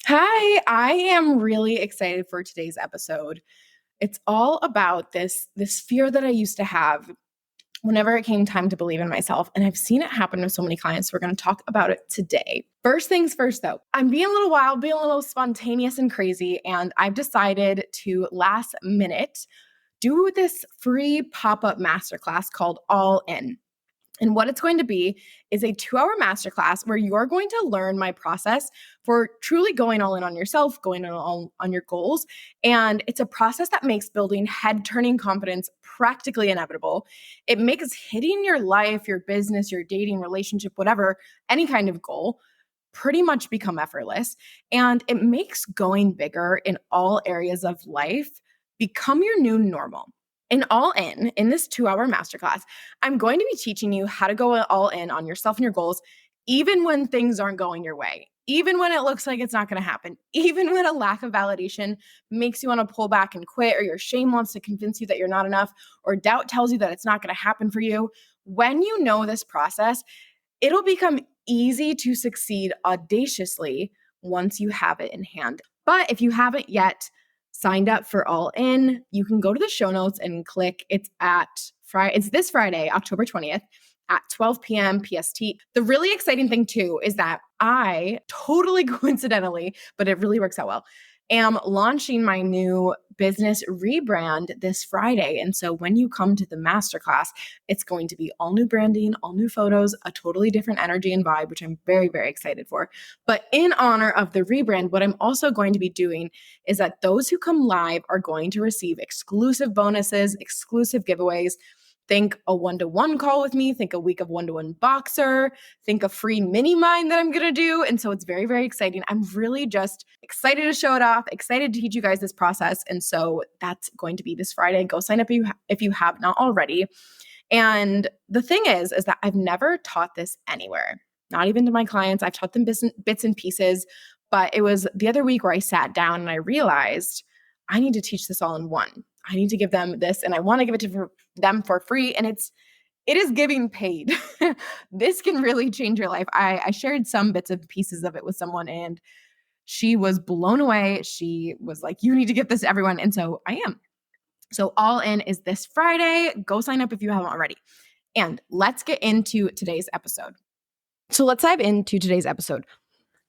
Hi, I am really excited for today's episode. It's all about this fear that I used to have whenever it came time to believe in myself, and I've seen it happen with so many clients. So we're going to talk about it today. First things first though. I'm being a little wild, being a little spontaneous and crazy, and I've decided to last minute do this free pop-up masterclass called All In. And what it's going to be is a 2-hour masterclass where you're going to learn my process for truly going all in on yourself, going all on your goals. And it's a process that makes building head turning confidence practically inevitable. It makes hitting your life, your business, your dating, relationship, whatever, any kind of goal pretty much become effortless. And it makes going bigger in all areas of life become your new normal. And all in this 2-hour masterclass, I'm going to be teaching you how to go all in on yourself and your goals, even when things aren't going your way, even when it looks like it's not going to happen, even when a lack of validation makes you want to pull back and quit, or your shame wants to convince you that you're not enough, or doubt tells you that it's not going to happen for you. When you know this process, it'll become easy to succeed audaciously once you have it in hand. But if you haven't yet signed up for All In, you can go to the show notes and click. It's this Friday, October 20th at 12 p.m. PST. The really exciting thing too is that I totally coincidentally, but it really works out well, am launching my new business rebrand this Friday. And so when you come to the masterclass, it's going to be all new branding, all new photos, a totally different energy and vibe, which I'm very, very excited for. But in honor of the rebrand, what I'm also going to be doing is that those who come live are going to receive exclusive bonuses, exclusive giveaways. Think a one-to-one call with me, think a week of one-to-one boxer, think a free mini mind that I'm going to do. And so it's very, very exciting. I'm really just excited to show it off, excited to teach you guys this process. And so that's going to be this Friday. Go sign up if you have not already. And the thing is that I've never taught this anywhere, not even to my clients. I've taught them bits and pieces, but it was the other week where I sat down and I realized I need to teach this all in one. I need to give them this, and I want to give it to them for free. And it is giving paid. This can really change your life. I shared some bits and pieces of it with someone, and she was blown away. She was like, you need to get this to everyone. And so I am. So All In is this Friday. Go sign up if you haven't already. And let's get into today's episode. So let's dive into today's episode.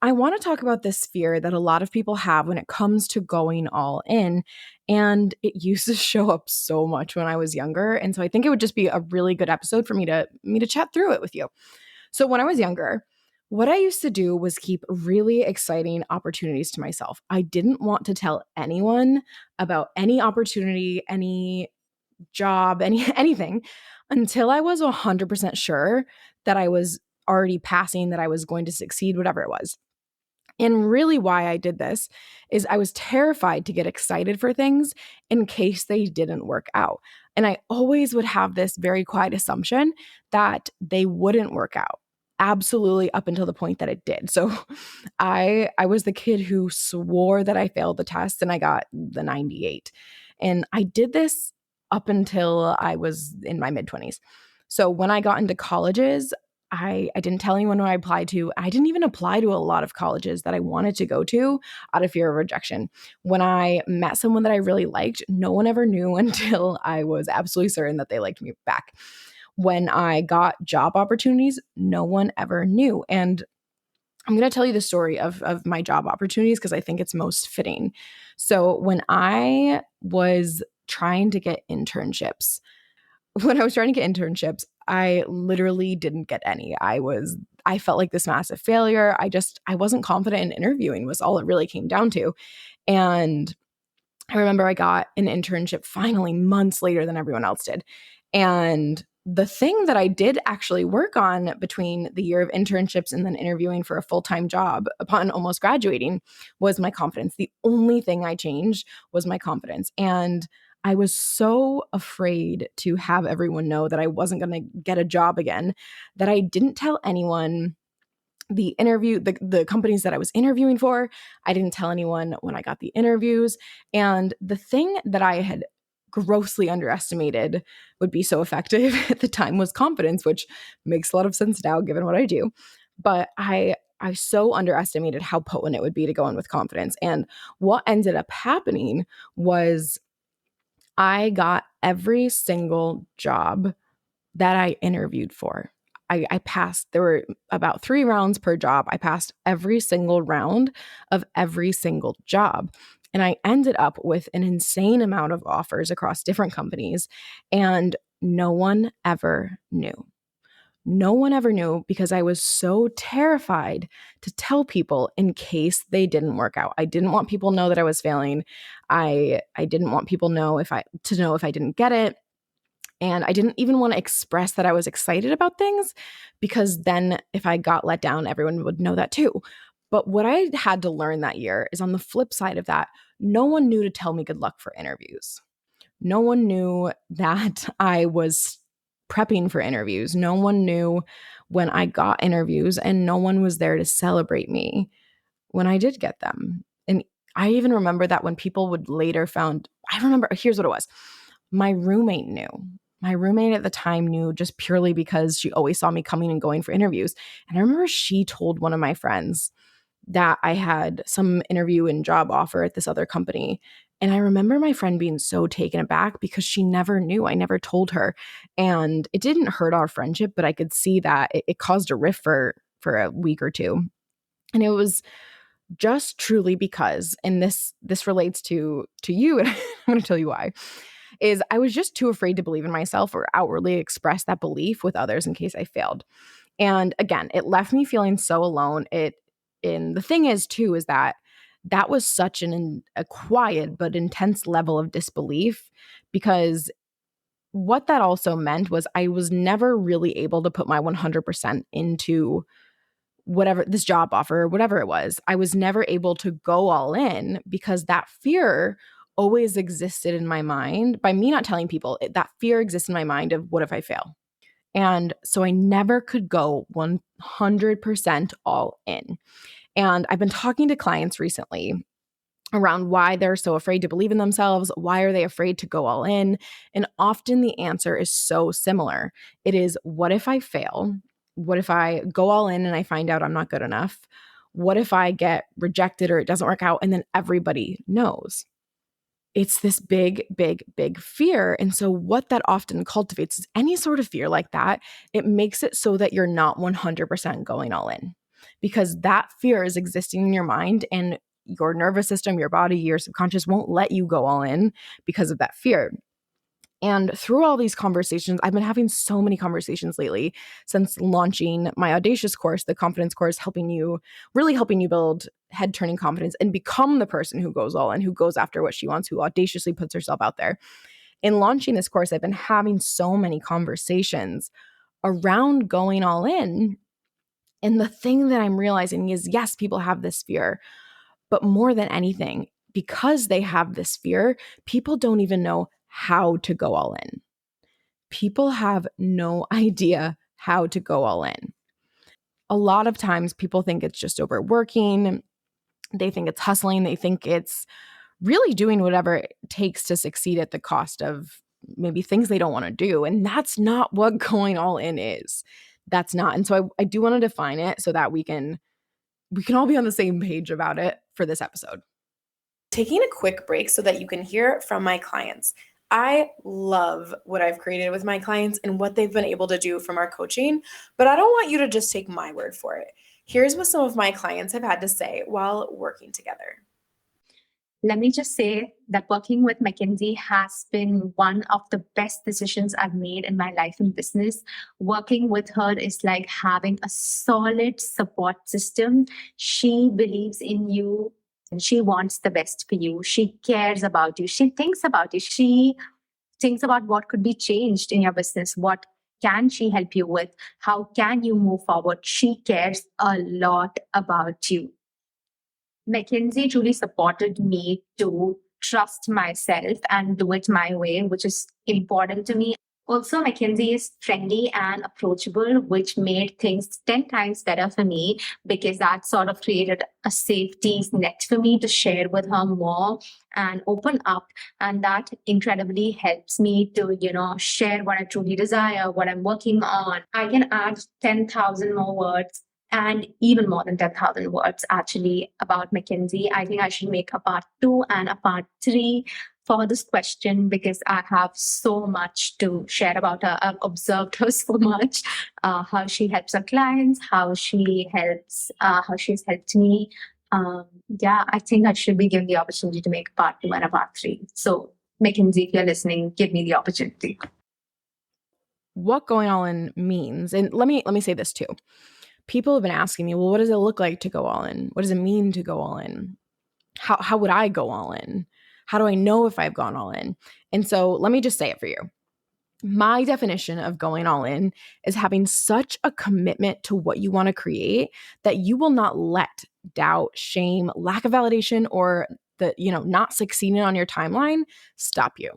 I want to talk about this fear that a lot of people have when it comes to going all in. And it used to show up so much when I was younger. And so I think it would just be a really good episode for me to chat through it with you. So when I was younger, what I used to do was keep really exciting opportunities to myself. I didn't want to tell anyone about any opportunity, any job, anything until I was 100% sure that I was already passing, that I was going to succeed, whatever it was. And really, why I did this is I was terrified to get excited for things in case they didn't work out. And I always would have this very quiet assumption that they wouldn't work out. Absolutely, up until the point that it did. So I was the kid who swore that I failed the test and I got the 98. And I did this up until I was in my mid-20s. So when I got into colleges, I didn't tell anyone when I applied to. I didn't even apply to a lot of colleges that I wanted to go to out of fear of rejection. When I met someone that I really liked, no one ever knew until I was absolutely certain that they liked me back. When I got job opportunities, no one ever knew. And I'm going to tell you the story of my job opportunities because I think it's most fitting. So when I was trying to get internships, I literally didn't get any. I felt like this massive failure. I wasn't confident in interviewing was all it really came down to. And I remember I got an internship finally months later than everyone else did. And the thing that I did actually work on between the year of internships and then interviewing for a full-time job upon almost graduating was my confidence. The only thing I changed was my confidence. And I was so afraid to have everyone know that I wasn't going to get a job again that I didn't tell anyone the companies that I was interviewing for. I didn't tell anyone when I got the interviews. And the thing that I had grossly underestimated would be so effective at the time was confidence, which makes a lot of sense now given what I do. But I I so underestimated how potent it would be to go in with confidence. And what ended up happening was I got every single job that I interviewed for. I passed, there were about 3 rounds per job. I passed every single round of every single job. And I ended up with an insane amount of offers across different companies. And no one ever knew. No one ever knew because I was so terrified to tell people in case they didn't work out. I didn't want people to know that I was failing. I didn't want people know if I didn't get it. And I didn't even want to express that I was excited about things because then if I got let down, everyone would know that too. But what I had to learn that year is on the flip side of that, no one knew to tell me good luck for interviews. No one knew that I was prepping for interviews. No one knew when I got interviews, and no one was there to celebrate me when I did get them. And I even remember that when people would later here's what it was. My roommate knew. My roommate at the time knew just purely because she always saw me coming and going for interviews. And I remember she told one of my friends that I had some interview and job offer at this other company. And I remember my friend being so taken aback because she never knew. I never told her. And it didn't hurt our friendship, but I could see that it caused a rift for a week or two. And it was just truly because, and this relates to you, and I'm going to tell you why, is I was just too afraid to believe in myself or outwardly express that belief with others in case I failed. And again, it left me feeling so alone. And the thing is too, is that was such a quiet but intense level of disbelief, because what that also meant was I was never really able to put my 100% into whatever this job offer or whatever it was. I was never able to go all in because that fear always existed in my mind. By me not telling people, that fear exists in my mind of what if I fail? And so I never could go 100% all in. And I've been talking to clients recently around why they're so afraid to believe in themselves. Why are they afraid to go all in? And often the answer is so similar. It is, what if I fail? What if I go all in and I find out I'm not good enough? What if I get rejected or it doesn't work out and then everybody knows? It's this big, big, big fear. And so what that often cultivates is any sort of fear like that. It makes it so that you're not 100% going all in, because that fear is existing in your mind, and your nervous system, your body, your subconscious won't let you go all in because of that fear. And through all these conversations, I've been having so many conversations lately since launching my Audacious course, the confidence course, really helping you build head turning confidence and become the person who goes all in, who goes after what she wants, who audaciously puts herself out there. In launching this course, I've been having so many conversations around going all in. And the thing that I'm realizing is, yes, people have this fear, but more than anything, because they have this fear, people don't even know how to go all in. People have no idea how to go all in. A lot of times people think it's just overworking. They think it's hustling. They think it's really doing whatever it takes to succeed at the cost of maybe things they don't want to do. And that's not what going all in is. That's not. And so I do want to define it so that we can all be on the same page about it for this episode. Taking a quick break so that you can hear from my clients. I love what I've created with my clients and what they've been able to do from our coaching, but I don't want you to just take my word for it. Here's what some of my clients have had to say while working together. Let me just say that working with Mackenzie has been one of the best decisions I've made in my life and business. Working with her is like having a solid support system. She believes in you and she wants the best for you. She cares about you. She thinks about you. She thinks about what could be changed in your business. What can she help you with? How can you move forward? She cares a lot about you. Mackenzie truly supported me to trust myself and do it my way, which is important to me. Also, Mackenzie is friendly and approachable, which made things 10 times better for me because that sort of created a safety net for me to share with her more and open up. And that incredibly helps me to, share what I truly desire, what I'm working on. I can add 10,000 more words and even more than 10,000 words actually about McKinsey. I think I should make a part two and a part three for this question because I have so much to share about her. I've observed her so much, how she helps her clients, how she's helped me. Yeah, I think I should be given the opportunity to make a part two and a part three. So, McKinsey, if you're listening, give me the opportunity. What going all in means, and let me say this too. People have been asking me, well, what does it look like to go all in? What does it mean to go all in? How would I go all in? How do I know if I've gone all in? And so let me just say it for you. My definition of going all in is having such a commitment to what you want to create that you will not let doubt, shame, lack of validation, or not succeeding on your timeline stop you.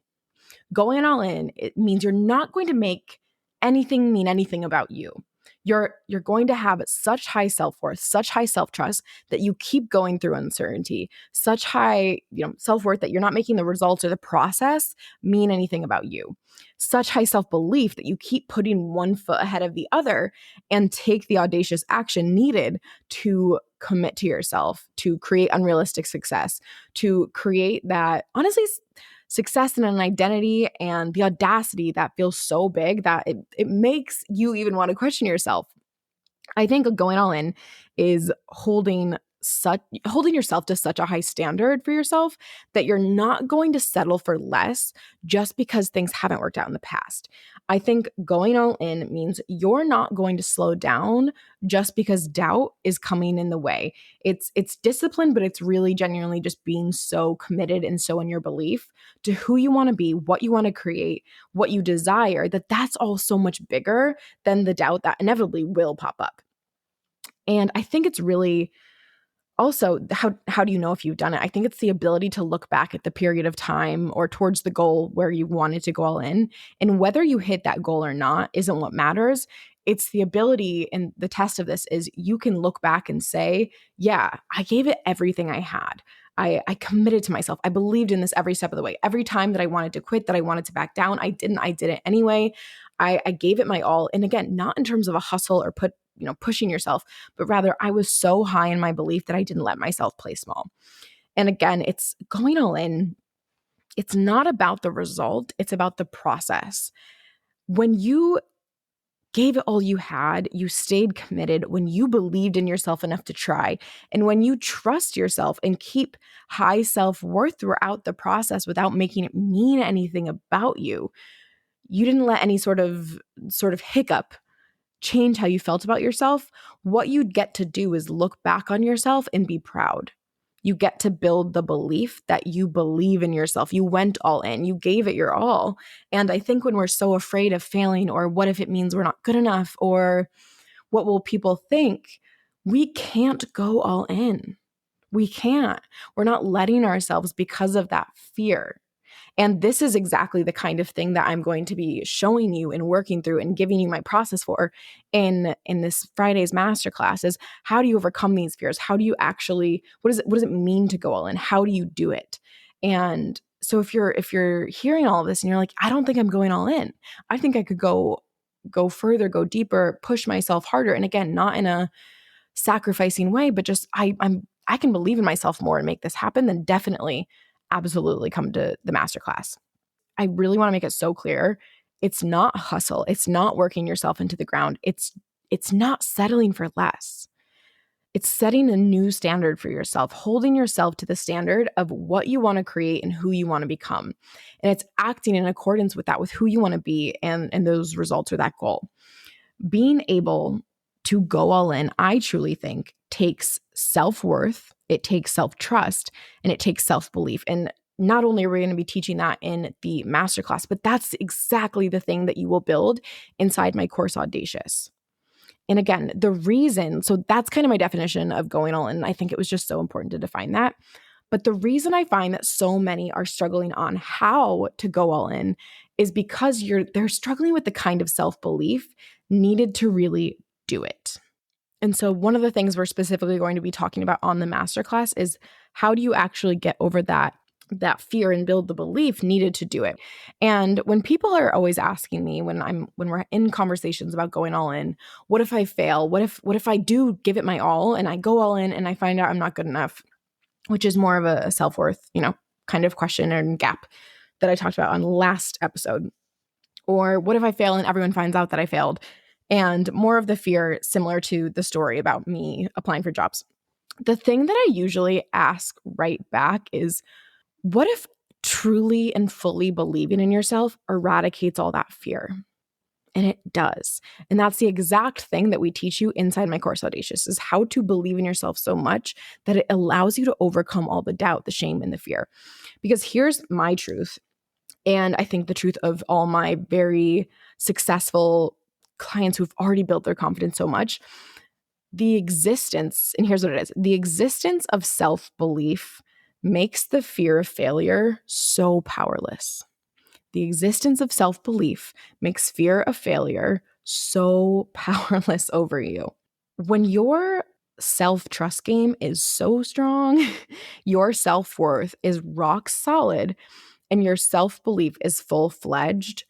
Going all in, it means you're not going to make anything mean anything about you. You're going to have such high self-worth, such high self-trust that you keep going through uncertainty, such high, self-worth that you're not making the results or the process mean anything about you. Such high self-belief that you keep putting one foot ahead of the other and take the audacious action needed to commit to yourself, to create unrealistic success, to create that, honestly, success and an identity and the audacity that feels so big that it makes you even want to question yourself. I think going all in is holding yourself to such a high standard for yourself that you're not going to settle for less just because things haven't worked out in the past. I think going all in means you're not going to slow down just because doubt is coming in the way. It's discipline, but it's really genuinely just being so committed and so in your belief to who you want to be, what you want to create, what you desire, that's all so much bigger than the doubt that inevitably will pop up. And I think it's really also, how do you know if you've done it? I think it's the ability to look back at the period of time or towards the goal where you wanted to go all in. And whether you hit that goal or not isn't what matters. It's the ability, and the test of this is you can look back and say, yeah, I gave it everything I had. I committed to myself. I believed in this every step of the way. Every time that I wanted to quit, that I wanted to back down, I did it anyway. I gave it my all. And again, not in terms of a hustle or pushing yourself, but rather I was so high in my belief that I didn't let myself play small. And again, it's going all in. It's not about the result, it's about the process. When you gave it all you had, you stayed committed, when you believed in yourself enough to try, and when you trust yourself and keep high self-worth throughout the process without making it mean anything about you, you didn't let any sort of hiccup change how you felt about yourself. What you'd get to do is look back on yourself and be proud. You get to build the belief that you believe in yourself. You went all in, you gave it your all. And I think when we're so afraid of failing, or what if it means we're not good enough, or what will people think, we can't go all in. We can't. We're not letting ourselves because of that fear. And this is exactly the kind of thing that I'm going to be showing you and working through and giving you my process for in this Friday's masterclass is, how do you overcome these fears? How do you actually, what does it mean to go all in? How do you do it? And so if you're hearing all of this and you're like, I don't think I'm going all in. I think I could go further, go deeper, push myself harder. And again, not in a sacrificing way, but just I can believe in myself more and make this happen, then definitely, absolutely come to the masterclass. I really want to make it so clear. It's not hustle. It's not working yourself into the ground. It's not settling for less. It's setting a new standard for yourself, holding yourself to the standard of what you want to create and who you want to become. And it's acting in accordance with that, with who you want to be and those results or that goal. Being able to go all in, I truly think, takes self-worth, it takes self-trust, and it takes self-belief. And not only are we going to be teaching that in the masterclass, but that's exactly the thing that you will build inside my course, Audacious. And again, the reason, so that's kind of my definition of going all in. I think it was just so important to define that. But the reason I find that so many are struggling on how to go all in is because they're struggling with the kind of self-belief needed to really do it. And so one of the things we're specifically going to be talking about on the masterclass is, how do you actually get over that that fear and build the belief needed to do it. And when people are always asking me when we're in conversations about going all in, what if I fail? What if I do give it my all and I go all in and I find out I'm not good enough, which is more of a self-worth, kind of question and gap that I talked about on the last episode. Or what if I fail and everyone finds out that I failed? And more of the fear similar to the story about me applying for jobs. The thing that I usually ask right back is, what if truly and fully believing in yourself eradicates all that fear? And it does. And that's the exact thing that we teach you inside my course, Audacious, is how to believe in yourself so much that it allows you to overcome all the doubt, the shame, and the fear. Because here's my truth. And I think the truth of all my very successful clients who've already built their confidence so much, the existence, and here's what it is, the existence of self-belief makes the fear of failure so powerless. The existence of self-belief makes fear of failure so powerless over you. When your self-trust game is so strong, your self-worth is rock solid, and your self-belief is full-fledged,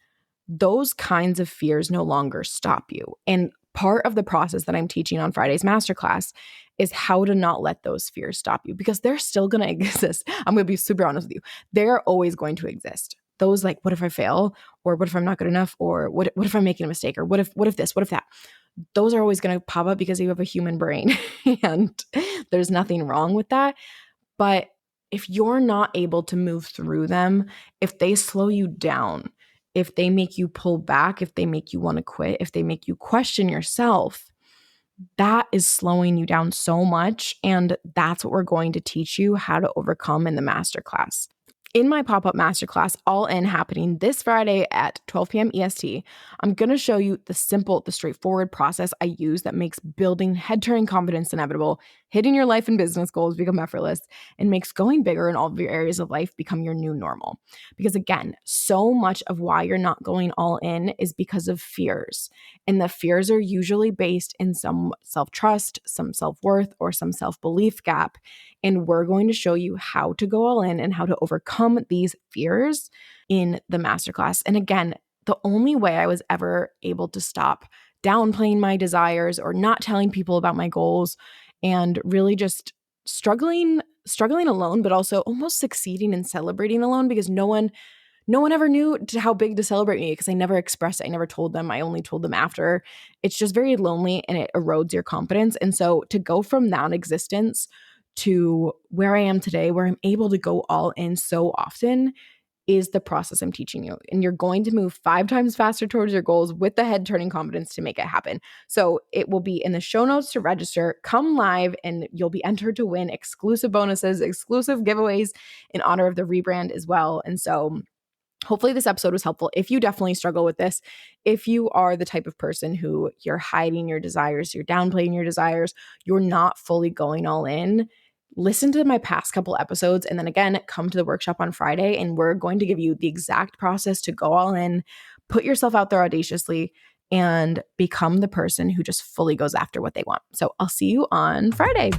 those kinds of fears no longer stop you. And part of the process that I'm teaching on Friday's masterclass is how to not let those fears stop you, because they're still going to exist. I'm going to be super honest with you. They're always going to exist. Those like, what if I fail? Or what if I'm not good enough? Or what if I'm making a mistake? Or what if this? What if that? Those are always going to pop up because you have a human brain and there's nothing wrong with that. But if you're not able to move through them, if they slow you down, if they make you pull back, if they make you want to quit, if they make you question yourself, that is slowing you down so much. And that's what we're going to teach you how to overcome in the masterclass. In my pop-up masterclass, All In, happening this Friday at 12 p.m. EST, I'm going to show you the straightforward process I use that makes building head-turning confidence inevitable, hitting your life and business goals become effortless, and makes going bigger in all of your areas of life become your new normal. Because again, so much of why you're not going all in is because of fears. And the fears are usually based in some self-trust, some self-worth, or some self-belief gap. And we're going to show you how to go all in and how to overcome these fears in the masterclass. And again, the only way I was ever able to stop downplaying my desires or not telling people about my goals and really just struggling alone, but also almost succeeding and celebrating alone, because no one ever knew how big to celebrate me, because I never expressed it. I never told them. I only told them after. It's just very lonely and it erodes your confidence. And so to go from that existence to where I am today, where I'm able to go all in so often, is the process I'm teaching you. And you're going to move 5 times faster towards your goals with the head-turning confidence to make it happen. So it will be in the show notes to register. Come live and you'll be entered to win exclusive bonuses, exclusive giveaways in honor of the rebrand as well. And so hopefully this episode was helpful. If you definitely struggle with this, if you are the type of person who you're hiding your desires, you're downplaying your desires, you're not fully going all in, listen to my past couple episodes and then again, come to the workshop on Friday and we're going to give you the exact process to go all in, put yourself out there audaciously, and become the person who just fully goes after what they want. So I'll see you on Friday.